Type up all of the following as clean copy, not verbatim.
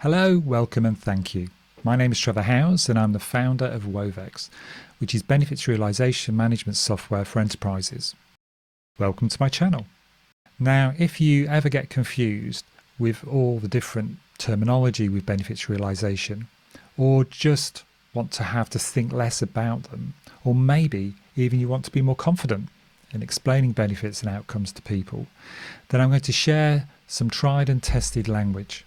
Hello, welcome and thank you. My name is Trevor Howes and I'm the founder of Wovex, which is benefits realization management software for enterprises. Welcome to my channel. Now, if you ever get confused with all the different terminology with benefits realization, or just want to have to think less about them, or maybe even you want to be more confident in explaining benefits and outcomes to people, then I'm going to share some tried and tested language.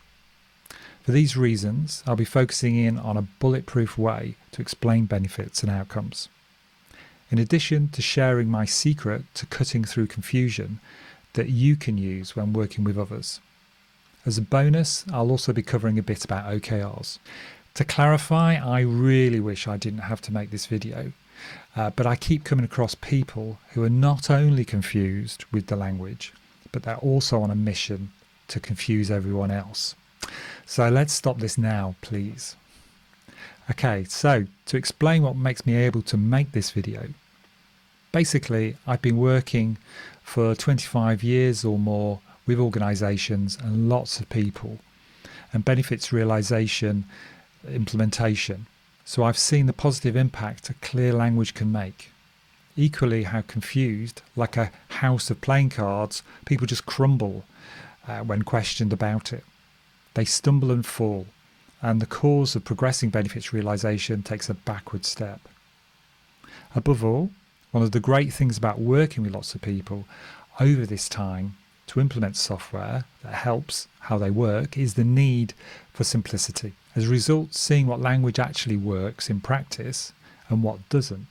For these reasons, I'll be focusing in on a bulletproof way to explain benefits and outcomes. In addition to sharing my secret to cutting through confusion that you can use when working with others. As a bonus, I'll also be covering a bit about OKRs. To clarify, I really wish I didn't have to make this video, but I keep coming across people who are not only confused with the language, but they're also on a mission to confuse everyone else. So let's stop this now, please. Okay, so to explain what makes me able to make this video. Basically, I've been working for 25 years or more with organisations and lots of people and benefits realisation implementation. So I've seen the positive impact a clear language can make. Equally how confused, like a house of playing cards, people just crumble when questioned about it. They stumble and fall, and the cause of progressing benefits realisation takes a backward step. Above all, one of the great things about working with lots of people over this time to implement software that helps how they work is the need for simplicity. As a result, seeing what language actually works in practice and what doesn't.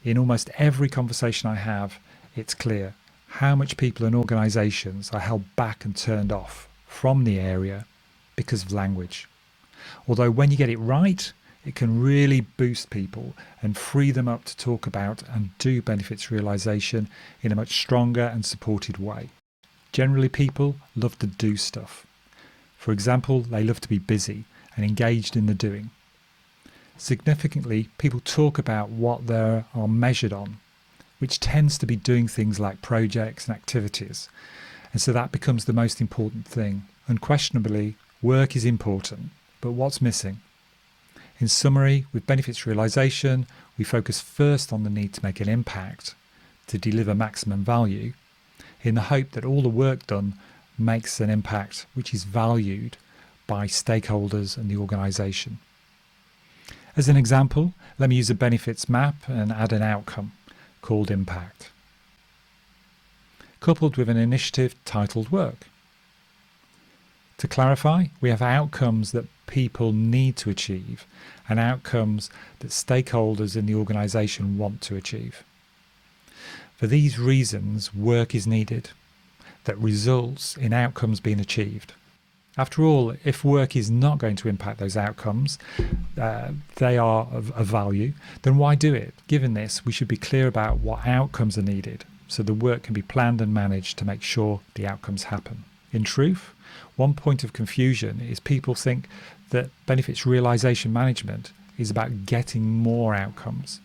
In almost every conversation I have, it's clear how much people and organisations are held back and turned off from the area because of language. Although when you get it right, it can really boost people and free them up to talk about and do benefits realisation in a much stronger and supported way. Generally, people love to do stuff. For example, they love to be busy and engaged in the doing. Significantly, people talk about what they are measured on, which tends to be doing things like projects and activities. And so that becomes the most important thing. Unquestionably, work is important, but what's missing? In summary, with benefits realisation, we focus first on the need to make an impact, to deliver maximum value, in the hope that all the work done makes an impact which is valued by stakeholders and the organisation. As an example, let me use a benefits map and add an outcome called impact, coupled with an initiative titled work. To clarify, we have outcomes that people need to achieve and outcomes that stakeholders in the organisation want to achieve. For these reasons, work is needed that results in outcomes being achieved. After all, if work is not going to impact those outcomes, they are of value, then why do it? Given this, we should be clear about what outcomes are needed so the work can be planned and managed to make sure the outcomes happen. In truth, one point of confusion is people think that benefits realisation management is about getting more outcomes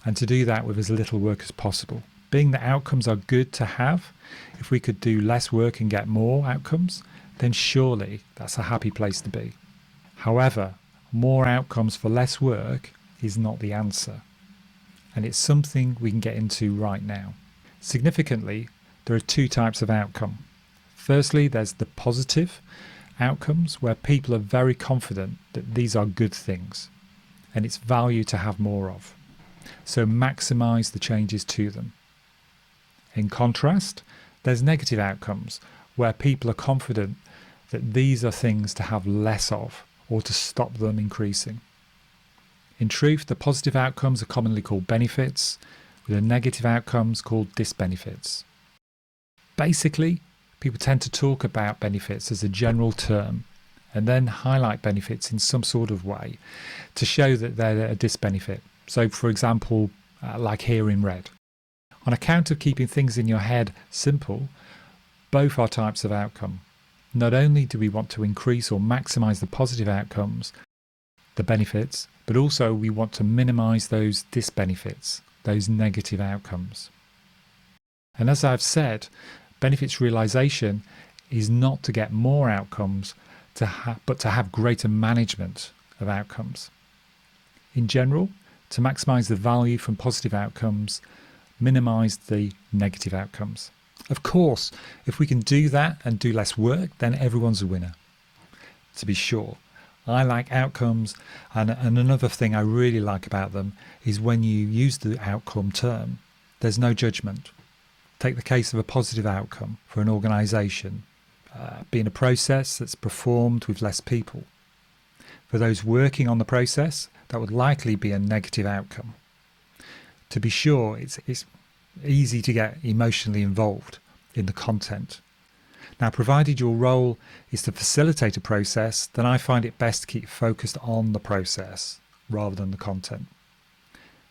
and to do that with as little work as possible. Being that outcomes are good to have, if we could do less work and get more outcomes, then surely that's a happy place to be. However, more outcomes for less work is not the answer, and it's something we can get into right now. Significantly, there are two types of outcome. Firstly, there's the positive outcomes where people are very confident that these are good things and it's value to have more of. So maximise the changes to them. In contrast, there's negative outcomes where people are confident that these are things to have less of or to stop them increasing. In truth, the positive outcomes are commonly called benefits, with the negative outcomes called disbenefits. Basically, people tend to talk about benefits as a general term and then highlight benefits in some sort of way to show that they're a disbenefit. So, for example, like here in red. On account of keeping things in your head simple, both are types of outcome. Not only do we want to increase or maximise the positive outcomes, the benefits, but also we want to minimise those disbenefits, those negative outcomes. And as I've said, benefits realisation is not to get more outcomes, but to have greater management of outcomes. In general, to maximise the value from positive outcomes, minimise the negative outcomes. Of course, if we can do that and do less work, then everyone's a winner. To be sure, I like outcomes, and another thing I really like about them is when you use the outcome term, there's no judgment. Take the case of a positive outcome for an organisation, being a process that's performed with less people. For those working on the process, that would likely be a negative outcome. To be sure, it's easy to get emotionally involved in the content. Now, provided your role is to facilitate a process, then I find it best to keep focused on the process rather than the content.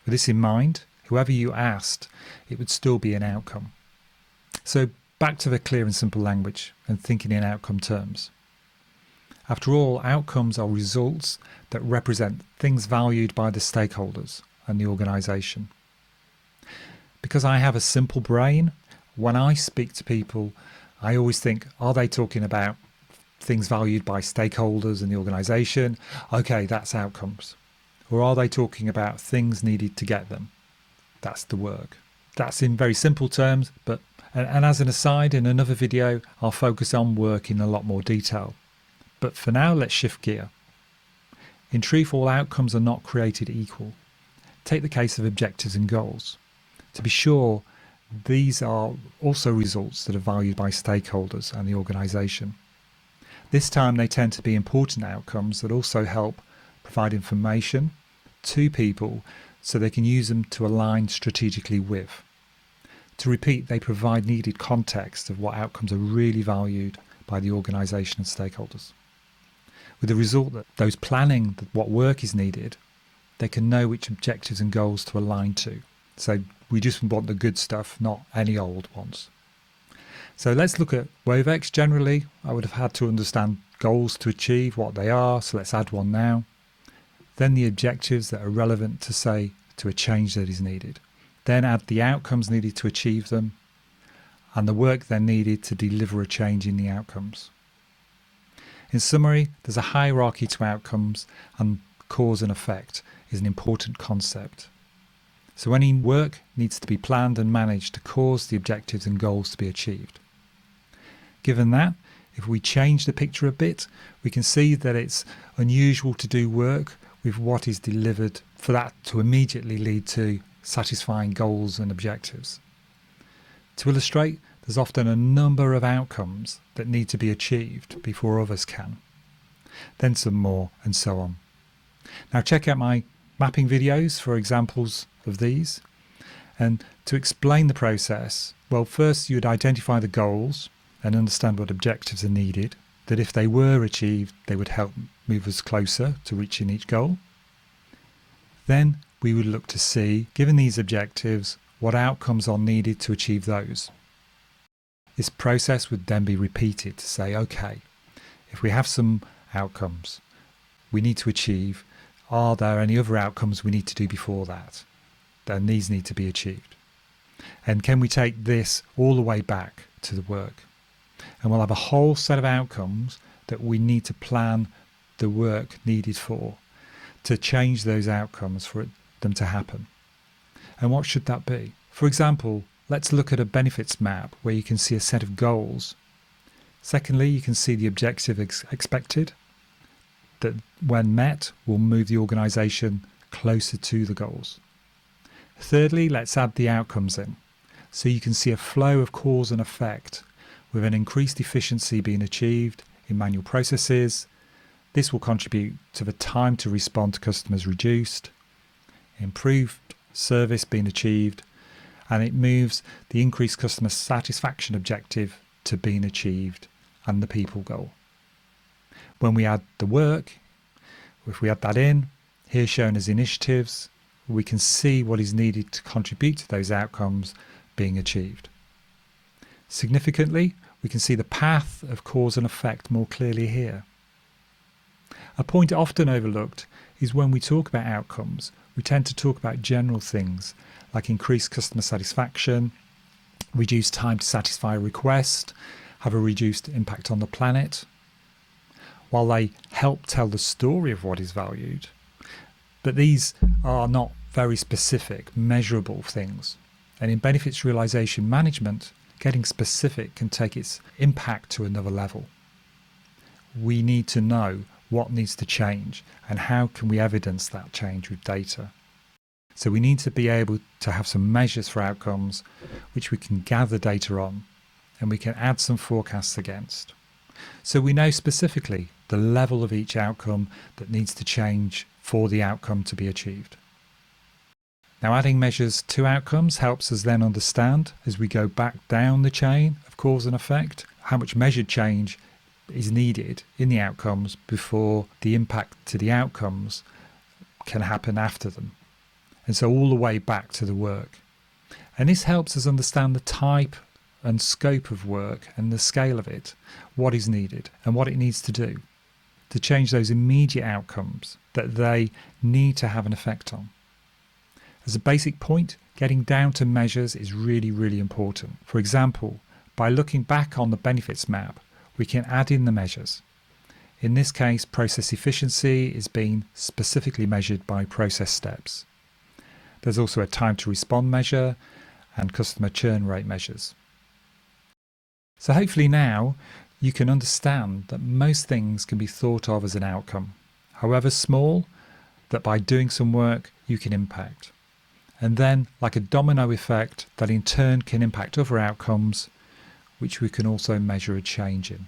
With this in mind, whoever you asked, it would still be an outcome. So back to the clear and simple language and thinking in outcome terms. After all, outcomes are results that represent things valued by the stakeholders and the organisation. Because I have a simple brain, when I speak to people, I always think, are they talking about things valued by stakeholders and the organisation? Okay, that's outcomes. Or are they talking about things needed to get them? That's the work. That's in very simple terms, and as an aside, in another video, I'll focus on work in a lot more detail. But for now, let's shift gear. In truth, all outcomes are not created equal. Take the case of objectives and goals. To be sure, these are also results that are valued by stakeholders and the organisation. This time they tend to be important outcomes that also help provide information to people so they can use them to align strategically with. To repeat, they provide needed context of what outcomes are really valued by the organisation and stakeholders. With the result that those planning what work is needed, they can know which objectives and goals to align to. So we just want the good stuff, not any old ones. So let's look at WOVEX. Generally, I would have had to understand goals to achieve, what they are, so let's add one now. Then the objectives that are relevant to a change that is needed. Then add the outcomes needed to achieve them, and the work then needed to deliver a change in the outcomes. In summary, there's a hierarchy to outcomes, and cause and effect is an important concept. So any work needs to be planned and managed to cause the objectives and goals to be achieved. Given that, if we change the picture a bit, we can see that it's unusual to do work with what is delivered for that to immediately lead to satisfying goals and objectives. To illustrate, there's often a number of outcomes that need to be achieved before others can. Then some more, and so on. Now check out my mapping videos for examples of these. And to explain the process, well, first you'd identify the goals and understand what objectives are needed, that if they were achieved, they would help move us closer to reaching each goal. Then we would look to see, given these objectives, what outcomes are needed to achieve those. This process would then be repeated to say, okay, if we have some outcomes we need to achieve, are there any other outcomes we need to do before that? Then these need to be achieved. And can we take this all the way back to the work? And we'll have a whole set of outcomes that we need to plan the work needed for, to change those outcomes for them to happen. And what should that be? For example, let's look at a benefits map where you can see a set of goals. Secondly, you can see the objective expected, that when met will move the organisation closer to the goals. Thirdly, let's add the outcomes in. So you can see a flow of cause and effect with an increased efficiency being achieved in manual processes. This will contribute to the time to respond to customers reduced, improved service being achieved, and it moves the increased customer satisfaction objective to being achieved and the people goal. When we add the work, if we add that in, here shown as initiatives, we can see what is needed to contribute to those outcomes being achieved. Significantly, we can see the path of cause and effect more clearly here. A point often overlooked is when we talk about outcomes, we tend to talk about general things like increased customer satisfaction, reduced time to satisfy a request, have a reduced impact on the planet. while they help tell the story of what is valued, but these are not very specific, measurable things. And in benefits realization management, getting specific can take its impact to another level. We need to know what needs to change and how can we evidence that change with data. So we need to be able to have some measures for outcomes which we can gather data on, and we can add some forecasts against. So we know specifically the level of each outcome that needs to change for the outcome to be achieved. Now, adding measures to outcomes helps us then understand, as we go back down the chain of cause and effect, how much measured change is needed in the outcomes before the impact to the outcomes can happen after them. And so all the way back to the work. And this helps us understand the type and scope of work and the scale of it, what is needed and what it needs to do to change those immediate outcomes that they need to have an effect on. As a basic point, getting down to measures is really, really important. For example, by looking back on the benefits map, we can add in the measures. In this case, process efficiency is being specifically measured by process steps. There's also a time to respond measure and customer churn rate measures. So hopefully now you can understand that most things can be thought of as an outcome, however small, that by doing some work you can impact. And then, like a domino effect, that in turn can impact other outcomes, which we can also measure a change in,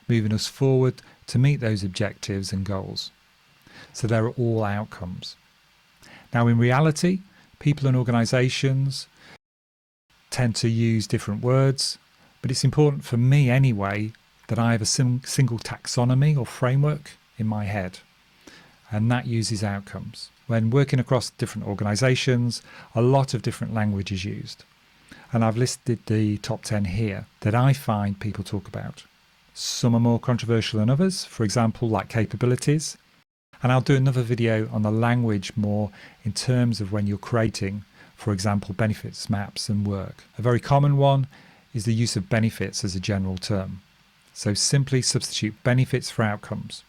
moving us forward to meet those objectives and goals. So they're all outcomes. Now, in reality, people and organisations tend to use different words, but it's important for me anyway that I have a single taxonomy or framework in my head, and that uses outcomes. When working across different organisations, a lot of different language is used, and I've listed the top 10 here that I find people talk about. Some are more controversial than others, for example, like capabilities. And I'll do another video on the language more in terms of when you're creating, for example, benefits maps and work. A very common one is the use of benefits as a general term. So simply substitute benefits for outcomes.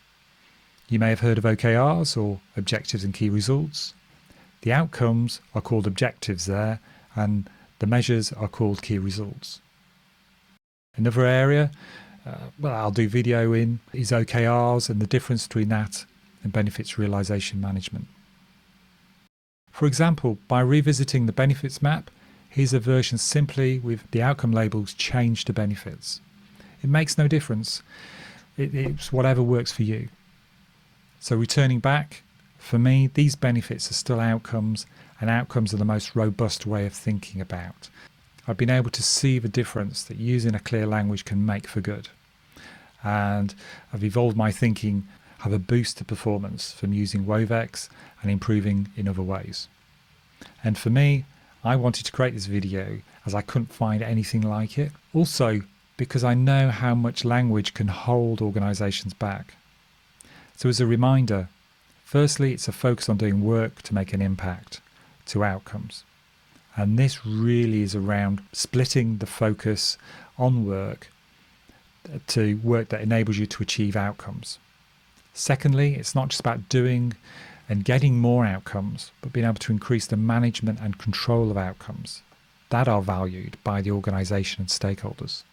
You may have heard of OKRs or objectives and key results. The outcomes are called objectives there, and the measures are called key results. Another area, I'll do video in, is OKRs and the difference between that and benefits realization management. For example, by revisiting the benefits map, here's a version simply with the outcome labels changed to benefits. It makes no difference. It's whatever works for you. So returning back, for me, these benefits are still outcomes, and outcomes are the most robust way of thinking about. I've been able to see the difference that using a clear language can make for good. And I've evolved my thinking, have a boost to performance from using Wovex and improving in other ways. And for me, I wanted to create this video as I couldn't find anything like it. Also, because I know how much language can hold organisations back. So as a reminder, firstly, it's a focus on doing work to make an impact to outcomes. And this really is around splitting the focus on work to work that enables you to achieve outcomes. Secondly, it's not just about doing and getting more outcomes, but being able to increase the management and control of outcomes that are valued by the organisation and stakeholders.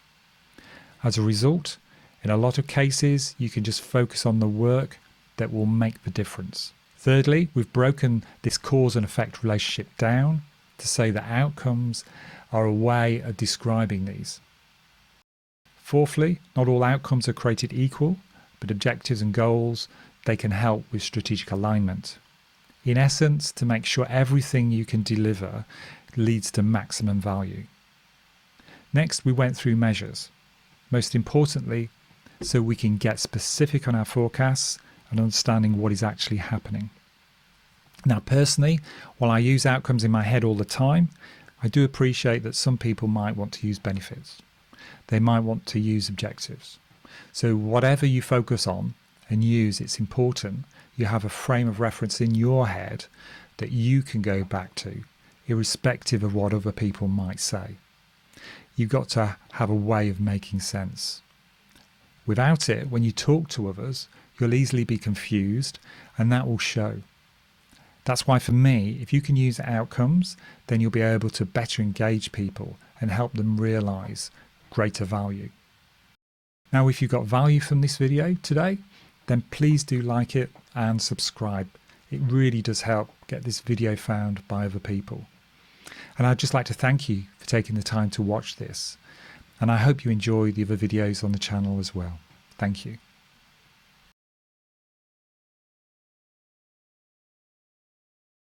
As a result, in a lot of cases, you can just focus on the work that will make the difference. Thirdly, we've broken this cause and effect relationship down to say that outcomes are a way of describing these. Fourthly, not all outcomes are created equal, but objectives and goals, they can help with strategic alignment. In essence, to make sure everything you can deliver leads to maximum value. Next, we went through measures. Most importantly, so we can get specific on our forecasts and understanding what is actually happening. Now, personally, while I use outcomes in my head all the time, I do appreciate that some people might want to use benefits. They might want to use objectives. So whatever you focus on and use, it's important you have a frame of reference in your head that you can go back to, irrespective of what other people might say. You've got to have a way of making sense. Without it, when you talk to others, you'll easily be confused, and that will show. That's why for me, if you can use outcomes, then you'll be able to better engage people and help them realize greater value. Now, if you got value from this video today, then please do like it and subscribe. It really does help get this video found by other people. And I'd just like to thank you for taking the time to watch this. And I hope you enjoy the other videos on the channel as well. Thank you.